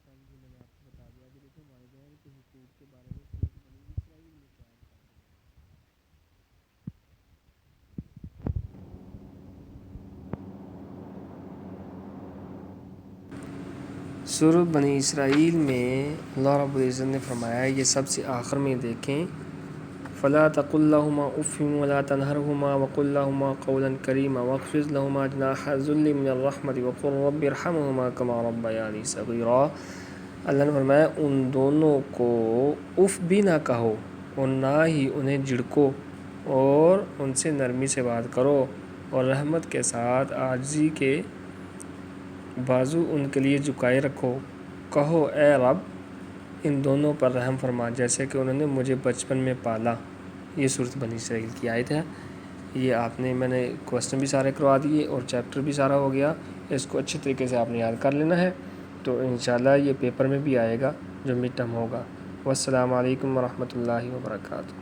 Time से मैंने आपको बता दिया कि देखो वालिदैन के हुकूक के बारे में सूरत बनी इसराइल में क्या बता दिया। सूरत बनी इसराइल में अल्लाह रब्बुल इज़्ज़त ने फरमाया, ये सबसे आखिर में देखें, फ़ला तक़ुल लहुमा उफ़्फ़िन वला तनहरहुमा वक़ुल लहुमा क़ौलन करीमा वख़्फ़िज़ लहुमा जनाह ज़ुल्लि मिनर रहमति वक़ुल रब्बि इरहमहुमा कमा रब्बयानी सग़ीरा। अल्लाह ने फरमाया उन दोनों को उफ़ भी ना कहो और ना ही उन्हें झिड़को और उनसे नरमी से बात करो और रहमत के साथ आजिज़ी के बाजू उनके लिए झुकाए रखो। कहो ए रब इन दोनों पर रहम फरमा जैसे कि उन्होंने मुझे बचपन में पाला। ये सूरत बनी इसराइल की आयत है। ये मैंने क्वेश्चन भी सारे करवा दिए और चैप्टर भी सारा हो गया। इसको अच्छे तरीके से आपने याद कर लेना है, तो इंशाल्लाह ये पेपर में भी आएगा जो मिड टर्म होगा। वस्सलामु अलैकुम वरहमतुल्लाहि वबरकातुहू।